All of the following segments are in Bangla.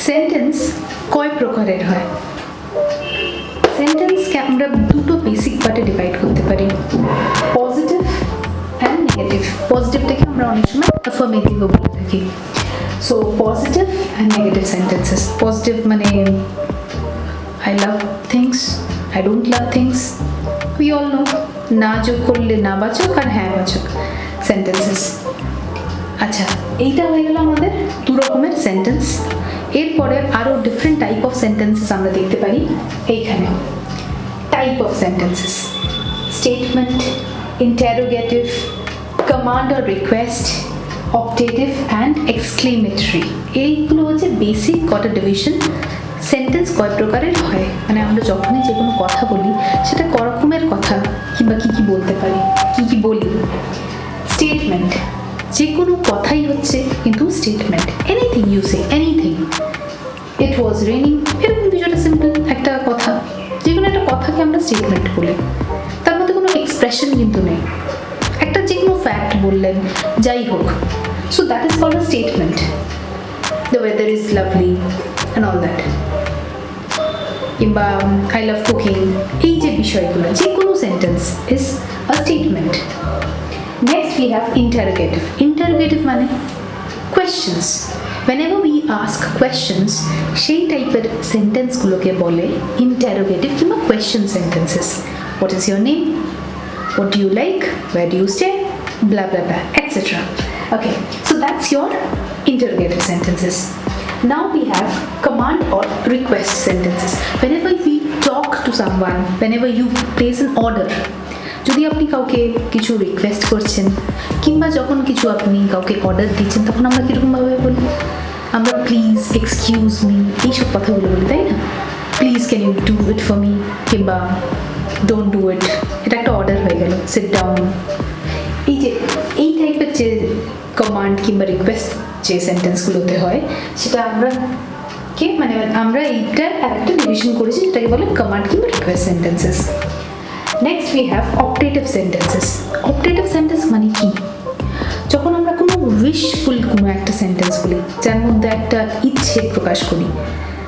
সেন্টেন্স কয় প্রকারের হয়? সেন্টেন্সকে আমরা দুটো বেসিক পার্টে ডিভাইড করতে পারি, পজিটিভ অ্যান্ড নেগেটিভ। পজিটিভটাকে আমরা অনেক সময় অ্যাফার্মেটিভও বলে থাকি। So positive and negative sentences. Positive মানে I love things, I don't love things, we all know. না যোগ করলে না বাচক আর হ্যাঁ বাচক সেন্টেন্সেস। আচ্ছা, এইটা হয়ে গেল আমাদের দু রকমের সেন্টেন্স। এরপরে আরও ডিফারেন্ট টাইপ অফ সেন্টেন্সেস আমরা দেখতে পারি এইখানে। Type of sentences: statement, interrogative, command or request, optative and exclamatory. এইগুলো হচ্ছে বেসিক কটা ডিভিশন। সেন্টেন্স কয় প্রকারের হয়, মানে আমরা যখনই যে কোনো কথা বলি সেটা ক রকমের কথা কিংবা কী কী বলতে পারি, কী কী বলি। স্টেটমেন্ট, যে কোনো কথাই হচ্ছে কিন্তু statement. Anything you say, anything. It was raining, এরকম কিছুটা সিম্পল একটা কথা, যে কোনো একটা কথাকে আমরা স্টেটমেন্ট বলি। তার মধ্যে কোনো এক্সপ্রেশন কিন্তু নেই। একটা যে কোনো ফ্যাক্ট বললেন, যাই হোক, so that is called a statement. The weather is lovely and all that, কিংবা আই লাভ কুকিং, এই যে বিষয়গুলো, যে কোনো sentence is a statement. Next we have interrogative. Interrogative মানে questions. Whenever we ask questions, সেই টাইপের সেন্টেন্সগুলোকে বলে interrogative কিংবা question sentences. What is your name? What do you like? Where do you stay? Blah blah blah, etc. Okay, so that's your interrogative sentences. Now we have command or request sentences. Whenever we talk to someone, whenever you place an order, যদি আপনি কাউকে কিছু রিকোয়েস্ট করছেন কিংবা যখন কিছু আপনি কাউকে অর্ডার দিচ্ছেন, তখন আমরা কীরকমভাবে বলি? আমরা প্লিজ, এক্সকিউজ মি, এইসব কথাগুলো বলি, তাই না? Please can you do it for me, কিংবা ডোন্ট ডু ইট, এটা একটা অর্ডার হয়ে গেল, সিট ডাউন। এই যে এই টাইপের যে কমান্ড কিংবা রিকোয়েস্ট যে সেন্টেন্সগুলোতে হয়, সেটা আমরা মানে আমরা এইটা একটা ডিভিশন করেছি, সেটাকে বলে কমান্ড কিংবা request sentences. Next we have optative sentences. Optative sentence মানে কি? যখন আমরা কোনো উইশফুল কোনো একটা সেন্টেন্স বলি, যার মধ্যে একটা ইচ্ছে প্রকাশ করি,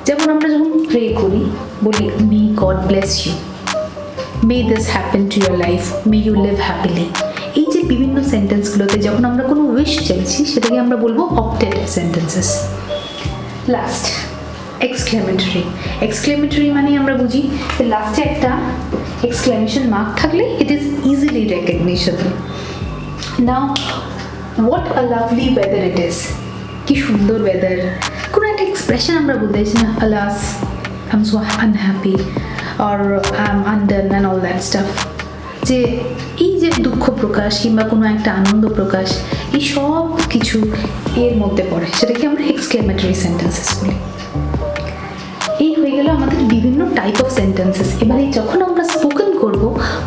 যেমন আমরা যখন প্রে করি, বলি may God bless you, may this happen to your life, may you live happily. এই যে বিভিন্ন সেন্টেন্সগুলোতে যখন আমরা কোনো উইশ চাইছি, সেটাকে আমরা বলবো optative sentences. Last exclamatory. Exclamatory মানে আমরা বুঝি যে লাস্টে একটা এক্সক্লেমেশন মার্ক থাকলে it is easily recognitionable. Now what a lovely weather it is, কি সুন্দর ওয়েদার। কোনো একটা এক্সপ্রেশন আমরা বলতে চাইছি না, alas I am so unhappy or I am undone and all that stuff. যে এই যে দুঃখ প্রকাশ কিংবা কোনো একটা আনন্দ প্রকাশ, এই সব কিছু এর মধ্যে পড়ে, সেটাকে আমরা এক্সক্লেমেটরি সেন্টেন্সেস বলি। এই হয়ে গেল আমাদের বিভিন্ন টাইপ অফ সেন্টেন্সেস। এবারে যখন আমরা স্পোকেন করব,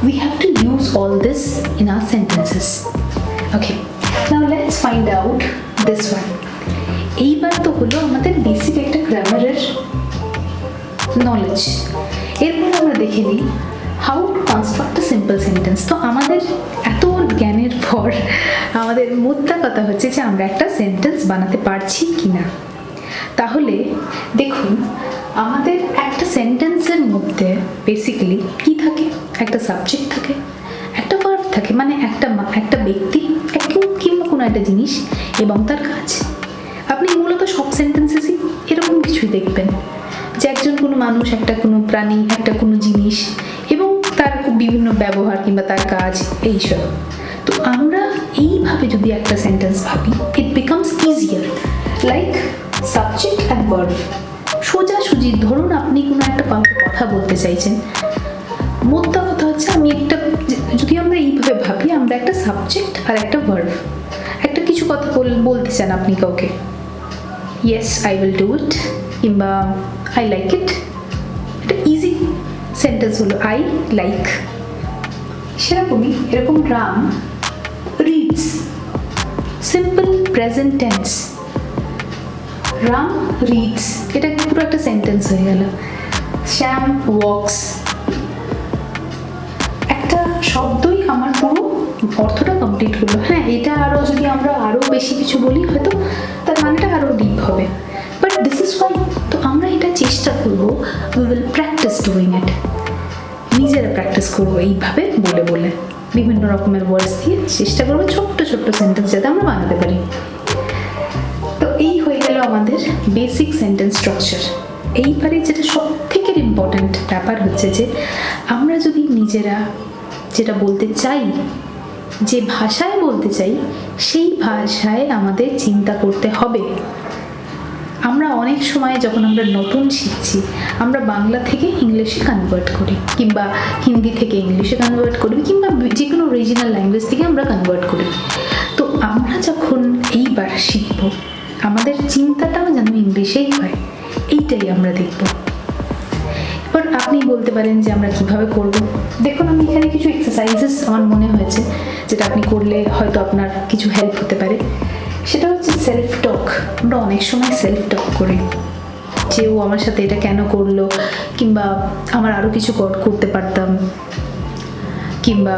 we have to use all this in our sentences. Okay, now let's find out this one. এইবার তো হলো আমাদের বেসিক একটা গ্রামারের নলেজ। এরপর আমরা দেখে নিই how to construct a simple sentence. তো আমাদের এত জ্ঞানের পর আমাদের মোদ্দা কথা হচ্ছে যে আমরা একটা সেন্টেন্স বানাতে পারছি কি না। তাহলে দেখুন, আমাদের একটা সেন্টেন্সের মধ্যে বেসিক্যালি কি থাকে? একটা সাবজেক্ট থাকে, একটা ভার্ব থাকে, মানে একটা ব্যক্তি কিংবা কোনো একটা জিনিস এবং তার কাজ। আপনি মূলত সব সেন্টেন্সেসই এরকম কিছুই দেখবেন, যে একজন কোনো মানুষ, একটা কোনো প্রাণী, একটা কোনো জিনিস এবং তার বিভিন্ন ব্যবহার কিংবা তার কাজ, এইসব। তো আমরা এইভাবে যদি একটা সেন্টেন্স ভাবি, it becomes easier. Like subject and verb, সোজাসুজি। ধরুন আপনি কোনো একটা কাউকে কথা বলতে চাইছেন, মোদ্দা কথা হচ্ছে যদি আমরা এইভাবে ভাবি, আমরা একটা সাবজেক্ট আর একটা ভার্ব, একটা কিছু কথা বলতে চান আপনি কাউকে, yes I will do it কিংবা আই লাইক ইট। একটা ইজি সেন্টেন্স হলো আই লাইক। সেরকমই এরকম Ram reads, simple present tense, Ram reads, এটা পুরো একটা সেন্টেন্স হয়ে গেল। শ্যাম ওয়াকস, একটা শব্দই আমার পুরো অর্থটা কমপ্লিট করলো। হ্যাঁ, এটা যদি আমরা আরও বেশি কিছু বলি, হয়তো তার মানেটা আরও ডিপ হবে। But this is why we will practice doing it. নিজেরা প্র্যাকটিস করবো এইভাবে বলে বলে, বিভিন্ন রকমের ওয়ার্ডস দিয়ে চেষ্টা করবো ছোট্ট ছোট্ট সেন্টেন্স যাতে আমরা বানাতে পারি। তো এই হয়ে গেল আমাদের বেসিক সেন্টেন্স স্ট্রাকচার। এইবারে যেটা সব থেকে ইম্পর্ট্যান্ট ব্যাপার হচ্ছে যে আমরা যদি নিজেরা যেটা বলতে চাই, যে ভাষায় বলতে চাই, সেই ভাষায় আমাদের চিন্তা করতে হবে। আমরা অনেক সময় যখন আমরা নতুন শিখছি, আমরা বাংলা থেকে ইংলিশে কনভার্ট করি, কিংবা হিন্দি থেকে ইংলিশে কনভার্ট করি, কিংবা যে কোনো রিজিনাল ল্যাঙ্গুয়েজ থেকে আমরা কনভার্ট করি। তো আমরা যখন এইবার শিখব, আমাদের চিন্তাটাও যেন ইংলিশেই হয়, এইটাই আমরা দেখব। এবার আপনি বলতে পারেন যে আমরা কিভাবে করব। দেখুন, আমি এখানে কিছু এক্সারসাইজেস আমার মনে হয়েছে যেটা আপনি করলে হয়তো আপনার কিছু হেল্প হতে পারে। সেটা হচ্ছে সেলফ টক। আমরা অনেক সময় সেলফ টক করি যে ও আমার সাথে এটা কেন করলো, কিংবা আমার আরও কিছু করতে পারতাম, কিংবা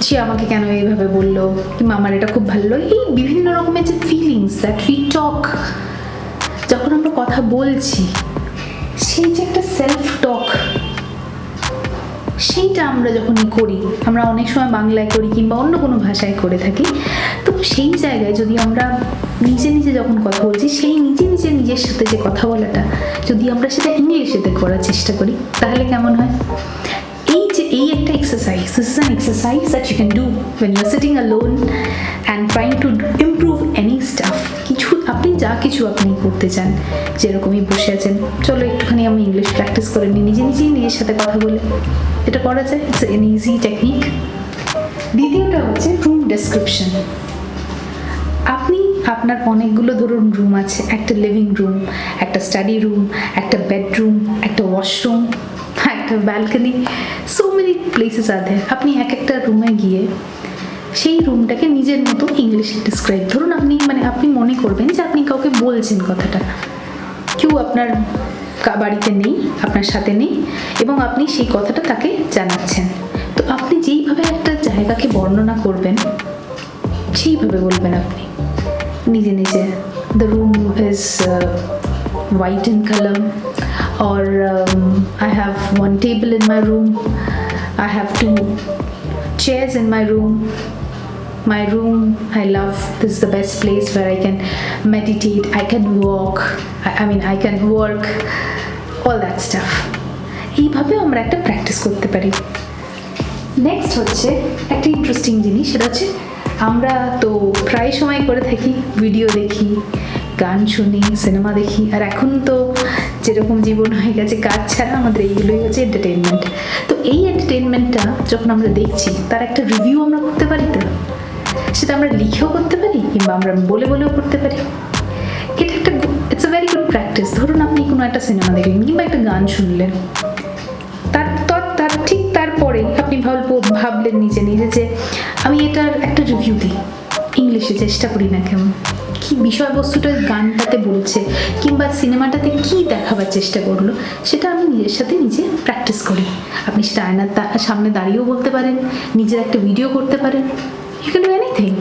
সে আমাকে কেন এইভাবে বললো, কিংবা আমার এটা খুব ভালো। এই বিভিন্ন রকমের যে ফিলিংস দ্যাট উই টক, যখন আমরা কথা বলছি, সেই যে একটা সেলফ টক, সেইটা আমরা যখনই করি, আমরা অনেক সময় বাংলায় করি কিংবা অন্য কোনো ভাষায় করে থাকি, তো সেই জায়গায় যদি আমরা নিজে নিজে যখন কথা বলছি, সেই নিজের সাথে যে কথা বলাটা যদি আমরা সেটা ইংলিশেতে করার চেষ্টা করি, তাহলে কেমন হয়? এই একটা exercise, this is an exercise that you can do when you are sitting alone and trying to improve any stuff. আপনি যা কিছু আপনি করতে চান, যেরকমই বসে আছেন, চলো একটুখানি আমি ইংলিশ প্র্যাকটিস করে নিই নিজের সাথে কথা বলে। এটা করা যায়, ইটস এন ইজি টেকনিক। দ্বিতীয়টা হচ্ছে রুম ডেসক্রিপশন। আপনার অনেকগুলো ধরুন রুম আছে, একটা লিভিং রুম, একটা স্টাডি রুম, একটা বেডরুম, একটা ওয়াশরুম, একটা ব্যালকনি, সো মেনি প্লেসেস আর দেয়ার। আপনি একটা রুমে গিয়ে সেই রুমটাকে নিজের মতো ইংলিশে ডিসক্রাইব, ধরুন আপনি মনে করবেন যে আপনি কাউকে বলছেন কথাটা, কেউ আপনার বাড়িতে নেই, আপনার সাথে নেই, এবং আপনি সেই কথাটা তাকে জানাচ্ছেন। তো আপনি যেইভাবে একটা জায়গাকে বর্ণনা করবেন, সেইভাবে বলবেন আপনি নিজে। The room is white in color, or I have one table in my room, I have 2 chairs in my room, I love, this is the best place where I can meditate, I can walk, I can work, all that stuff. এইভাবে আমরা একটা প্র্যাকটিস করতে পারি। নেক্সট হচ্ছে একটা ইন্টারেস্টিং জিনিস, সেটা হচ্ছে আমরা তো প্রায় সময় করে থাকি, ভিডিও দেখি, গান শুনি, সিনেমা দেখি, আর এখন তো যেরকম জীবন হয়ে গেছে, কাজ ছাড়া আমাদের এইগুলোই হচ্ছে এন্টারটেনমেন্ট। তো এই এন্টারটেনমেন্টটা যখন আমরা দেখছি, তার একটা রিভিউ আমরা করতে পারি। তো সেটা আমরা লিখেও করতে পারি, কিংবা আমরা বলেও করতে পারি। এটা it's a very good practice. ধরুন আপনি কোনো একটা সিনেমা দেখলেন কিংবা একটা গান শুনলেন, ঠিক তারপরে আপনি ভাবলেন নিজে যে আমি এটার একটা রিভিউ দিই, ইংলিশে চেষ্টা করি না কেমন, কি বিষয়বস্তুটা গানটাতে বলছে, কিংবা সিনেমাটাতে কি দেখাবার চেষ্টা করলো, সেটা আমি নিজের সাথে নিজে প্র্যাকটিস করি। আপনি সেটা আয়নার সামনে দাঁড়িয়েও বলতে পারেন, নিজের একটা ভিডিও করতে পারেন, you can do anything.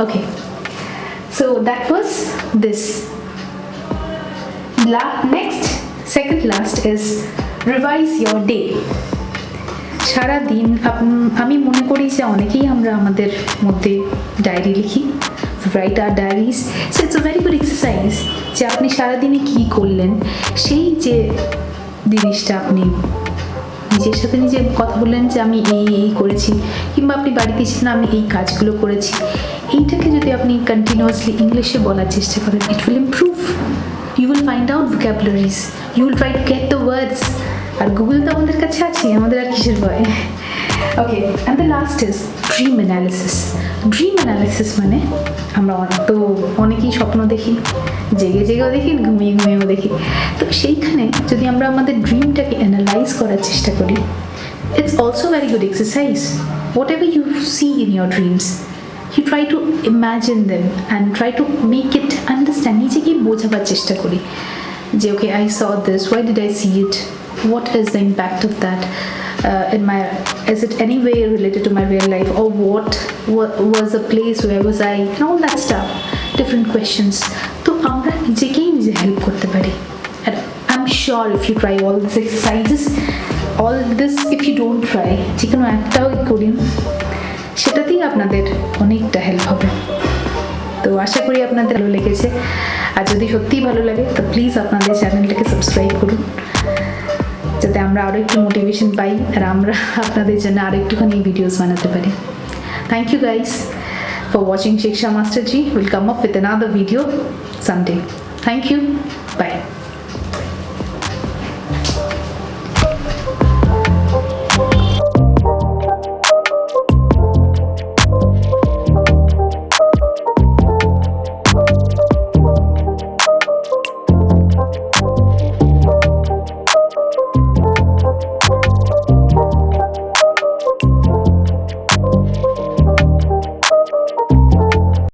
Okay, so that was this. Next, second last is revise your day. সারা দিন আমি মনে করি যে অনেকেই আমরা আমাদের মধ্যে ডায়েরি লিখি, write our diaries. So it's a very good exercise যে আপনি সারাদিনে কী করলেন, সেই যে জিনিসটা আপনি নিজের সাথে নিজে কথা বললেন যে আমি এই করেছি, কিংবা আপনি বাড়িতে ছিলেন আমি এই কাজগুলো করেছি, এইটাকে যদি আপনি কন্টিনিউয়াসলি ইংলিশে বলার চেষ্টা করেন, it will improve. You will find out vocabularies, you will try to get the words. আর গুগল তো আমাদের কাছে আছে, আমাদের আর কিসের ভয়। Okay, and the last is dream analysis. Dream analysis মানে আমরা তো অনেকেই স্বপ্ন দেখি, জেগেও দেখি, ঘুমিয়েও দেখি। তো সেইখানে যদি আমরা আমাদের ড্রিমটাকে অ্যানালাইজ করার চেষ্টা করি, it's also very good exercise. Whatever you see in your dreams, you try to imagine them and try to make it understand, নিজেকে বোঝাবার চেষ্টা করি যে okay, I saw this, why did I see it, what is the impact of that is it any way related to my real life, or what was the place, where was I, and all that stuff, different questions. তো আমরা নিজে হেল্প করতে পারি। আর I'm sure if you try all these exercises, all this if you don't try, যে কোনো একটাও করি, সেটাতেই আপনাদের অনেকটা হেল্প হবে। তো আশা করি আপনাদের ভালো লেগেছে, আর যদি সত্যিই ভালো লাগে তো প্লিজ আপনাদের চ্যানেলটাকে সাবস্ক্রাইব করুন, যাতে আমরা আরও একটু মোটিভেশন পাই আর আমরা আপনাদের জন্য আরও একটুখানি ভিডিওস বানাতে পারি। Thank you guys for watching Siksha Masterji. We'll come up with another video someday. Thank you. Bye.